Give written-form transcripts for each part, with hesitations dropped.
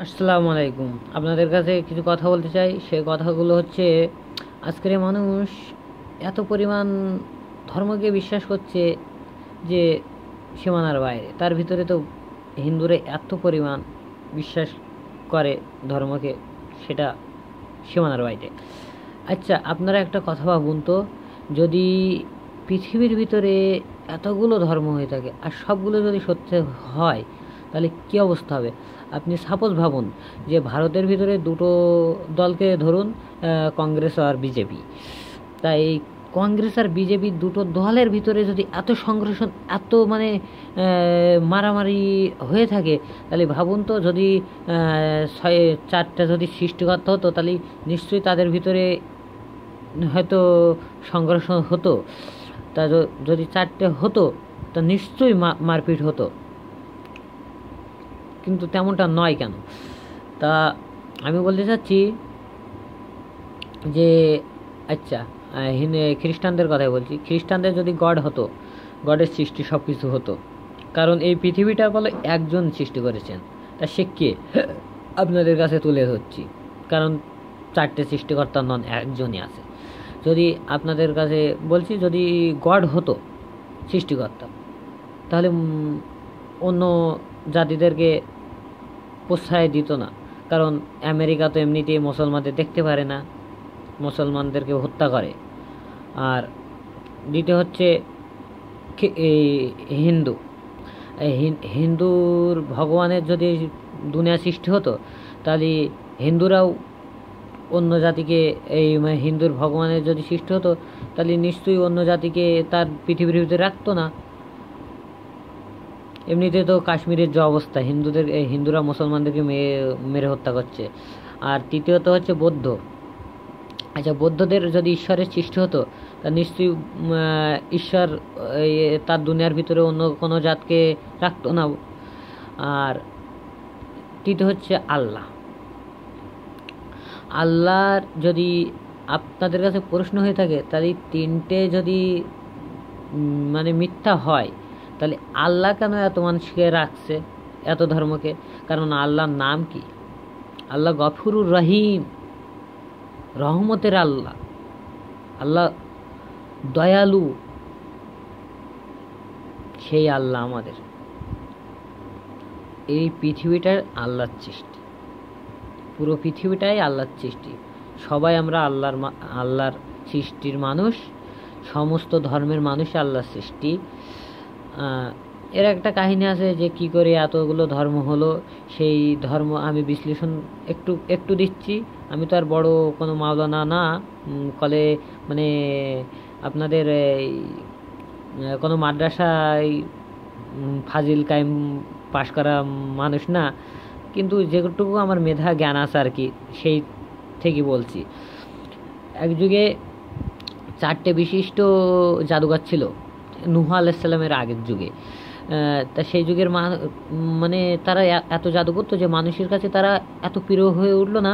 আসসালামু আলাইকুম। আপনাদের কাছে কিছু কথা বলতে চাই। সে কথাগুলো হচ্ছে, আজকের মানুষ এত পরিমাণ ধর্মকে বিশ্বাস করছে যে সীমানার বাইরে। তার ভিতরে তো হিন্দুরা এত পরিমাণ বিশ্বাস করে ধর্মকে, সেটা সীমানার বাইরে। আচ্ছা, আপনারা একটা কথা ভাবুন তো, যদি পৃথিবীর ভিতরে এতগুলো ধর্ম হয়ে থাকে আর সবগুলো যদি সত্যি হয়, তাহলে কী অবস্থা হবে? আপনি সাপোজ ভাবুন যে ভারতের ভিতরে দুটো দলকে ধরুন, কংগ্রেস আর বিজেপি। তাই এই কংগ্রেস আর বিজেপি দুটো দলের ভিতরে যদি এত সংঘর্ষণ, এত মারামারি হয়ে থাকে, তাহলে ভাবুন তো, যদি ছয় চারটা যদি সৃষ্টিকর্তা হতো, তাহলে নিশ্চয়ই তাদের ভিতরে হয়তো সংঘর্ষ হতো। তা যদি চারটে হতো, তা নিশ্চয়ই মারপিট হতো, কিন্তু তেমনটা নয় কেন? তা আমি বলতে চাচ্ছি যে, আচ্ছা, খ্রিস্টানদের কথাই বলছি। খ্রিস্টানদের যদি গড হতো, গডের সৃষ্টি সব কিছু হতো, কারণ এই পৃথিবীটা বলে একজন সৃষ্টি করেছেন। তা সে কে? আপনাদের কাছে তুলে ধরছি, কারণ চারটে সৃষ্টিকর্তা নন, একজনই আছে। যদি আপনাদের কাছে বলছি, যদি গড হতো সৃষ্টিকর্তা, তাহলে অন্য জাতিদেরকে প্রশ্রয় দিত না। কারণ আমেরিকা তো এমনিতেই মুসলমানদের দেখতে পারে না, মুসলমানদেরকে হত্যা করে। আর দ্বিতীয় হচ্ছে এই হিন্দু। হিন্দুর ভগবানের যদি দুনিয়া সৃষ্টি হতো, তাহলে হিন্দুরাও অন্য জাতিকে, হিন্দুর ভগবানের যদি সৃষ্টি হতো, তাহলে নিশ্চয়ই অন্য জাতিকে তার পৃথিবীর ভিতরে রাখতো না। এমনিতে তো কাশ্মীরের যে অবস্থা, হিন্দুরা মুসলমানদেরকে মেরে হত্যা করছে। আর তৃতীয়ত হচ্ছে বৌদ্ধ। আচ্ছা, বৌদ্ধদের যদি ঈশ্বরের সৃষ্টি হতো, তা নিশ্চয়ই ঈশ্বর তার দুনিয়ার ভিতরে অন্য কোনো জাতকে রাখতো না। আর তৃতীয় হচ্ছে আল্লাহ। আল্লাহর যদি আপনাদের কাছে প্রশ্ন হয়ে থাকে, তাহলে তিনটে যদি মিথ্যা হয়, তাহলে আল্লাহ কেন এত মানুষকে রাখছে, এত ধর্মকে? কারণ আল্লাহর নাম কি? আল্লাহ গফুরুর রহিম, রহমতের আল্লাহ। আল্লাহ দয়ালু। সেই আল্লাহ আমাদের, এই পৃথিবীটার আল্লাহর সৃষ্টি, পুরো পৃথিবীটাই আল্লাহর সৃষ্টি। সবাই আমরা আল্লাহর সৃষ্টির মানুষ, সমস্ত ধর্মের মানুষ আল্লাহর সৃষ্টি। এর একটা কাহিনী আছে যে কি করে এতগুলো ধর্ম হলো। সেই ধর্ম আমি বিশ্লেষণ একটু দিচ্ছি। আমি তো আর বড় কোনো মাওলানা না, কলে আপনাদের কোনো মাদ্রাসায় ফাজিল কায়েম পাশ করা মানুষ না, কিন্তু যেটুকু আমার মেধা জ্ঞান আছে আর কি, সেই থেকে বলছি। এক যুগে চারটে বিশিষ্ট জাদুঘর ছিল, নূহ আলাইহিস সালামের আগের যুগে। তা সেই যুগের তারা এত জাদু করতো যে মানুষের কাছে তারা এত প্রিয় হয়ে উঠলো না,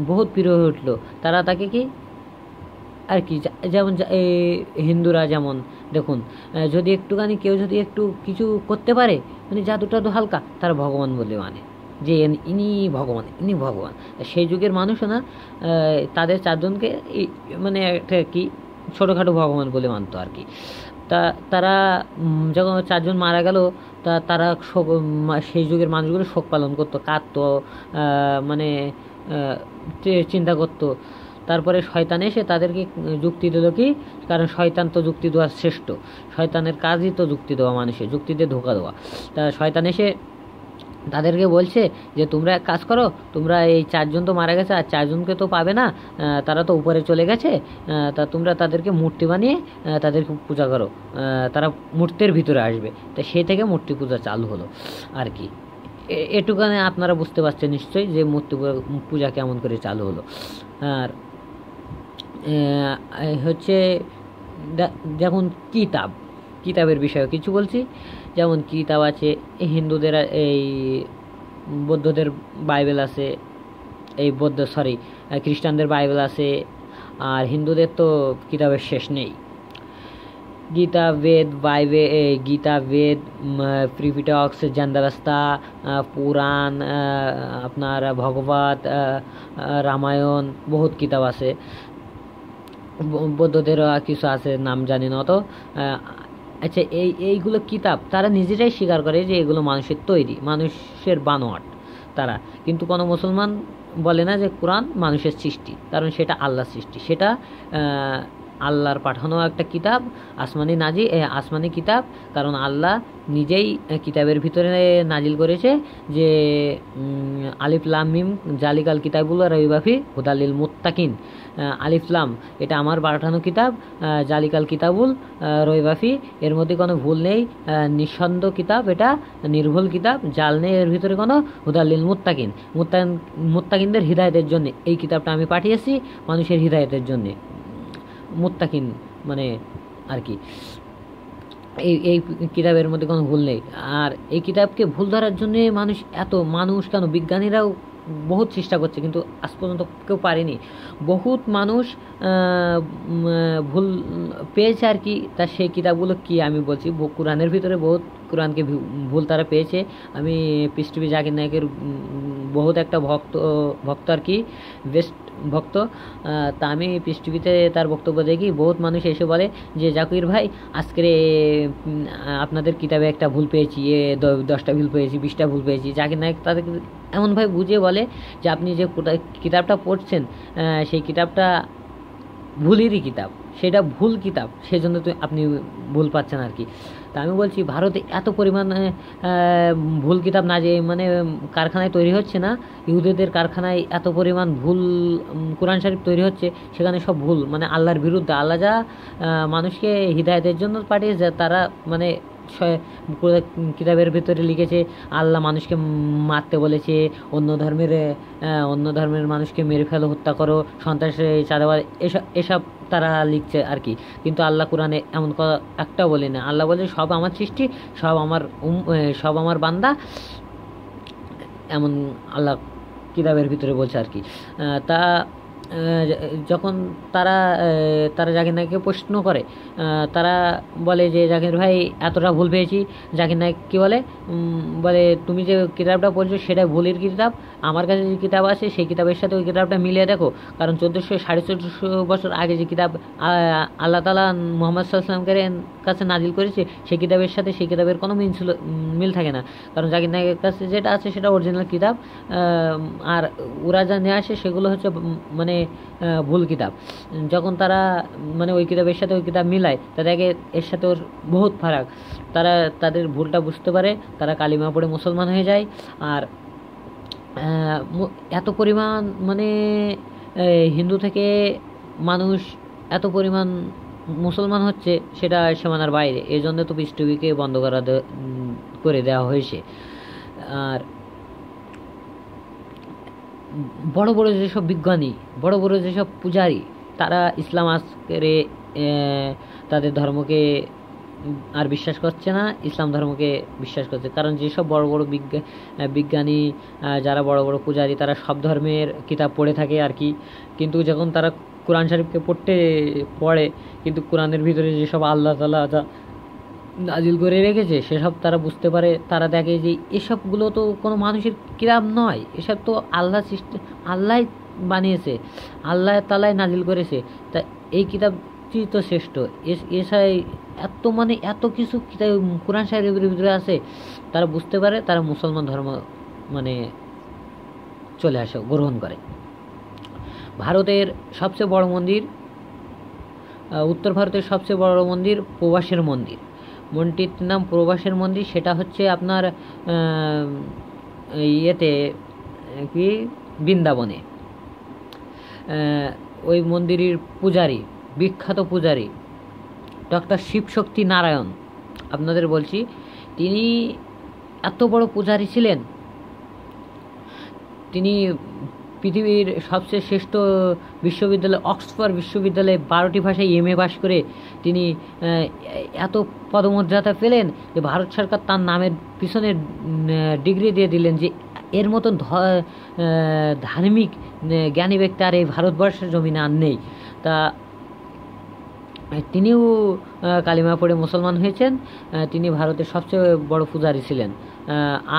বহুত প্রিয় হয়ে উঠলো। তারা তাকে কি আর কি, যেমন হিন্দুরা যেমন দেখুন, যদি একটুখানি কেউ যদি একটু কিছু করতে পারে, জাদুটা তো হালকা, তারা ভগবান বলে যে ইনি ভগবান। সেই যুগের মানুষও না, তাদের চারজনকে একটা কি ছোটোখাটো ভগবান বলে মানতো আর কি। তা তারা যখন চারজন মারা গেল, তারা সেই যুগের মানুষগুলো শোক পালন করতো, কাঁদতো, চিন্তা করতো। তারপরে শয়তান এসে তাদেরকে যুক্তি দিল কি, কারণ শয়তান তো যুক্তি দেওয়ার শ্রেষ্ঠ, শয়তানের কাজই তো যুক্তি দেওয়া, মানুষের যুক্তি দিয়ে ধোঁকা দেওয়া। তা শয়তান এসে তাদেরকে বলছে যে তোমরা এক কাজ করো, তোমরা এই চারজন তো মারা গেছে, আর চারজনকে তো পাবে না, তারা তো উপরে চলে গেছে, তা তোমরা তাদেরকে মূর্তি বানিয়ে তাদেরকে পূজা করো, তারা মূর্তির ভিতরে আসবে। তা সেই থেকে মূর্তি পূজা চালু হলো আর কি। এটুকানে আপনারা বুঝতে পারছেন নিশ্চয়ই যে মূর্তি পূজা কেমন করে চালু হলো। আর হচ্ছে যেমন কিতাবের বিষয়ে কিছু বলছি। যেমন কিতাব আছে, হিন্দুদের এই বৌদ্ধদের বাইবেল আছে, খ্রিস্টানদের বাইবেল আছে, আর হিন্দুদের তো কিতাবের শেষ নেই। গীতা, বেদ, গীতা, বেদ, ত্রিপিটক, জান্দাবস্তা, পুরাণ, আপনার ভগবত, রামায়ণ, বহুত কিতাব আছে। বৌদ্ধদেরও কিছু আছে, নাম জানি না অত। আচ্ছা, এইগুলো কিতাব তারা নিজেরাই স্বীকার করে যে এগুলো মানুষের তৈরি, মানুষের বানোয়াট তারা। কিন্তু কোনো মুসলমান বলে না যে কোরআন মানুষের সৃষ্টি, কারণ সেটা আল্লাহর সৃষ্টি। সেটা আল্লাহর পাঠানো একটা কিতাব, আসমানি কিতাব। কারণ আল্লাহ নিজেই কিতাবের ভিতরে নাজিল করেছে যে আলিফ লাম মিম জালিকাল কিতাবুল রাইবা ফি হুদাল লিল মুত্তাকিন। আলিফ লাম এটা আমার পাঠানো কিতাব, জালিকাল কিতাবুল রাইবা ফি এর মধ্যে কোনো ভুল নেই, নিঃসন্দেহ কিতাব, এটা নির্ভুল কিতাব, জাল নেই এর ভিতরে কোনো, হুদাল লিল মুত্তাকিন, মুত্তাকিনদের হিদায়তের জন্য এই কিতাবটা আমি পাঠিয়েছি, মানুষের হিদায়তের জন্যে। মুত্তাকিন মানে আর কি, এই কিতাবের মধ্যে কোনো ভুল নেই। আর এই কিতাবকে ভুল ধরার জন্যে মানুষ কেন, বিজ্ঞানীরাও বহুত চেষ্টা করছে, কিন্তু আজ পর্যন্ত কেউ পারেনি। বহুত মানুষ ভুল পেয়েছে আর কি। তা সেই কিতাবগুলো কি আমি বলছি, কোরআনের ভিতরে বহুত কোরআনকে ভুল তারা পেয়েছে। আমি পিস টিভি জাকির নায়কের বহুত একটা ভক্ত আর কি, বেস্ট ভক্ত। তা আমি পিস টিভিতে তার বক্তব্য দেখি, বহুত মানুষ এসে বলে যে জাকির ভাই আজকের আপনাদের কিতাবে একটা ভুল পেয়েছি, 10টা ভুল পেয়েছি, 20টা ভুল পেয়েছি। জাকির নায়ক তাদেরকে এমনভাবে বুঝিয়ে বলে যে আপনি যে কিতাবটা পড়ছেন সেই কিতাবটা ভুলেরই কিতাব, সেটা ভুল কিতাব, সেই জন্য আপনি ভুল পাচ্ছেন আর কি। তা আমি বলছি ভারতে এত পরিমাণ ভুল কিতাব না, যে মানে কারখানায় তৈরি হচ্ছে না, ইহুদিদের কারখানায় এত পরিমাণ ভুল কোরআন শরীফ তৈরি হচ্ছে, সেখানে সব ভুল, মানে আল্লাহর বিরুদ্ধে। আল্লাহ যা মানুষকে হিদায়তের জন্য পাঠিয়েছে, তারা মানে কিতাবের ভিতরে লিখেছে আল্লাহ মানুষকে মারতে বলেছে, অন্য ধর্মের মানুষকে মেরে ফেলো, হত্যা করো, সন্ত্রাসে চাঁদাবাজ, এসব তারা লিখছে আর কি। কিন্তু আল্লাহ কোরআনে এমন একটা বলে না। আল্লাহ বলে সব আমার সৃষ্টি, সব আমার বান্দা, এমন আল্লাহ কিতাবের ভিতরে বলছে আর কি। তা যখন তারা জাকির নায়ককে প্রশ্ন করে, তারা বলে যে জাকির ভাই এতটা ভুল পেয়েছি। জাকির নায়ক কী বলে তুমি যে কিতাবটা পড়ছো সেটা ভুলের কিতাব, আমার কাছে যে কিতাব আছে সেই কিতাবের সাথে ওই কিতাবটা মিলিয়ে দেখো, কারণ 1400-1450 বছর আগে যে কিতাব আল্লাহ তাআলা মুহাম্মদ সাল্লাল্লাহু আলাইহি ওয়াসাল্লামের কাছে নাজিল করেছে, সেই কিতাবের সাথে সেই কিতাবের কোনো মিল থাকে না। কারণ জাকির নায়কের কাছে যেটা আছে সেটা অরিজিনাল কিতাব, আর ওরা যা নিয়ে আসে সেগুলো হচ্ছে মানে ভুল কিতাব। যখন তারা মানে ওই কিতাবের সাথে ওই কিতাব মিলায়, তাদেরকে এর সাথে ওর বহুত ফারাক, তারা তাদের ভুলটা বুঝতে পারে, তারা কালিমা পড়ে মুসলমান হয়ে যায়। আর এত পরিমাণ মানে হিন্দু থেকে মানুষ এত পরিমাণ মুসলমান হচ্ছে, সেটা সীমানার বাইরে। এই জন্য তো পিস টিভিকে বন্ধ করে দেওয়া হয়েছে। আর বড় বড় যেসব বিজ্ঞানী, বড় বড় যেসব পূজারী, তারা ইসলাম আজকে তাদের ধর্মকে আর বিশ্বাস করছে না, ইসলাম ধর্মকে বিশ্বাস করছে। কারণ যেসব বড় বড় বিজ্ঞানী, যারা বড় বড় পূজারী, তারা সব ধর্মের কিতাব পড়ে থাকে আর কি। কিন্তু যখন তারা কোরআন শরীফকে পড়ে, কিন্তু কোরআনের ভিতরে যেসব আল্লাহ তাআলা নাজিল করে রেখেছে সেসব তারা বুঝতে পারে। তারা দেখে যে এসবগুলো তো কোনো মানুষের কিতাব নয়, এসব তো আল্লাহ সৃষ্টি, আল্লাহ বানিয়েছে, আল্লাহ তাআলাই নাজিল করেছে। তা এই কিতাবটি তো শ্রেষ্ঠ। এছাড়াই এত কিছু কিতাব কোরআন শরীফের ভিতরে আছে, তারা বুঝতে পারে, তারা মুসলমান ধর্ম মানে চলে আসে, গ্রহণ করে। ভারতের সবচেয়ে বড় মন্দির, উত্তর ভারতের সবচেয়ে বড় মন্দির প্রবাসের মন্দির, মন্দিরটির নাম প্রবাসের মন্দির। সেটা হচ্ছে আপনার ইয়েতে কি বৃন্দাবনে। ওই মন্দিরের পূজারী, বিখ্যাত পূজারী ডক্টর শিবশক্তি নারায়ণ, আপনাদের বলছি, তিনি এত বড় পূজারী ছিলেন। তিনি পৃথিবীর সবচেয়ে শ্রেষ্ঠ বিশ্ববিদ্যালয় অক্সফোর্ড বিশ্ববিদ্যালয়ে 12টি ভাষায় MA পাশ করে তিনি এত পদমর্যাদা পেলেন যে ভারত সরকার তার নামের পিছনে ডিগ্রি দিয়ে দিলেন যে এর মতন ধার্মিক জ্ঞানী ব্যক্তি আর এই ভারতবর্ষের জমিনে আর নেই। তা তিনিও কালিমা পড়ে মুসলমান হয়েছেন। তিনি ভারতের সবচেয়ে বড় পূজারী ছিলেন।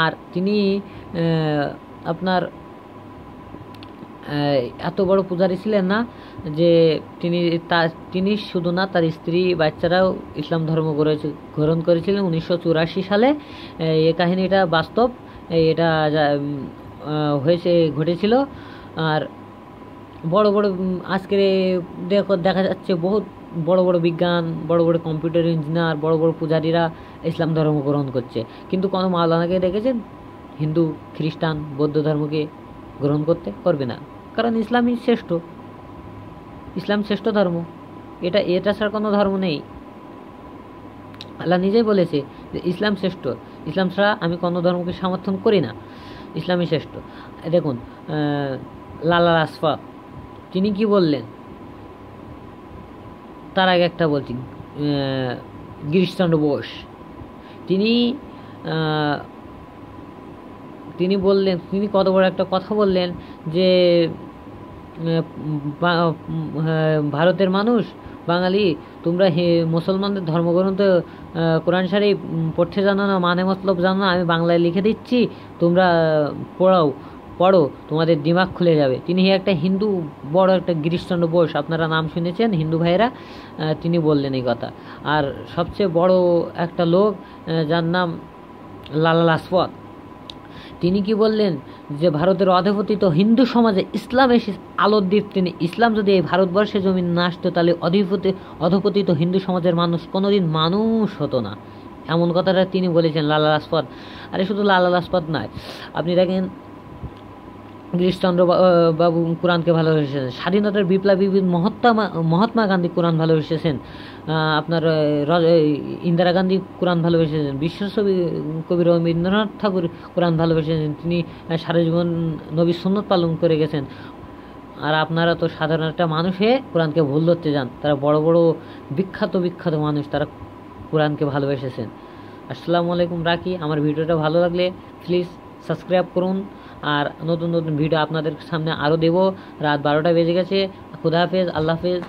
আর তিনি আপনার এত বড় পূজারী ছিলেন না যে তিনি শুধু না, তার স্ত্রী বাচ্চারাও ইসলাম ধর্ম গ্রহণ করেছিলেন 1984 সালে। এই কাহিনীটা বাস্তব, এটা ঘটেছিল। আর বড় বড় আজকের দেখা যাচ্ছে বহুত বড় বড় বিজ্ঞান, বড় বড় কম্পিউটার ইঞ্জিনিয়ার, বড় বড় পূজারীরা ইসলাম ধর্ম গ্রহণ করছে, কিন্তু কোনো মাওলানাকে দেখেছেন হিন্দু, খ্রিস্টান, বৌদ্ধ ধর্মকে গ্রহণ করবে না, কারণ ইসলাম শ্রেষ্ঠ ধর্ম। এটা ছাড়া কোনো ধর্ম নেই। আল্লাহ নিজেই বলেছে যে ইসলাম শ্রেষ্ঠ, ইসলাম ছাড়া আমি কোনো ধর্মকে সমর্থন করি না, ইসলামই শ্রেষ্ঠ। দেখুন লালা লাজপত তিনি কি বললেন, তার আগে একটা বলছি, গিরিশচন্দ্র বোস তিনি বললেন, তিনি কত বড় একটা কথা বললেন যে ভারতের মানুষ, বাঙালি, তোমরা মুসলমানদের ধর্মগ্রন্থ কোরআন শরীফ পড়তে জানো না, মানে মতলব জানো না, আমি বাংলায় লিখে দিচ্ছি, তোমরা পড়ো, তোমাদের দিমাগ খুলে যাবে। তিনি একটা হিন্দু, বড় একটা গিরিশচন্দ্র বোস, আপনারা নাম শুনেছেন হিন্দু ভাইয়েরা, তিনি বললেন এই কথা। আর সবচেয়ে বড় একটা লোক যার নাম লালা লাজপত, তিনি কি বললেন যে ভারতের অধপতিত হিন্দু সমাজে ইসলাম এসে আলোর দ্বীপ। তিনি ইসলাম যদি এই ভারতবর্ষে জমিন না আসতো, তাহলে অধপতিত হিন্দু সমাজের মানুষ কোনোদিন মানুষ হতো না, এমন কথাটা তিনি বলেছেন লালা লাজপত। আরে শুধু লালা লাজপত নয়, আপনি দেখেন গিরিশচন্দ্র বাবু কোরআনকে ভালোবেসেছেন, স্বাধীনতার বিপ্লবী মহাত্মা গান্ধী কোরআন ভালোবেসেছেন, আপনার ইন্দিরা গান্ধী কোরআন ভালোবেসেছেন, কবি রবীন্দ্রনাথ ঠাকুর কোরআন ভালোবেসেছেন, তিনি সারা জীবন নবীর সুন্নত পালন করে গেছেন। আর আপনারা তো সাধারণ একটা মানুষ হয়ে কোরআনকে ভুল ধরতে যান। তারা বড় বড় বিখ্যাত মানুষ, তারা কোরআনকে ভালোবেসেছেন। আসসালামু আলাইকুম, রাখি। আমার ভিডিওটা ভালো লাগলে প্লিজ সাবস্ক্রাইব করুন, আর নতুন নতুন ভিডিও আপনাদের সামনে আরও দেবো। রাত 12টা বেজে গেছে। খুদা হাফেজ, আল্লাহ হাফেজ।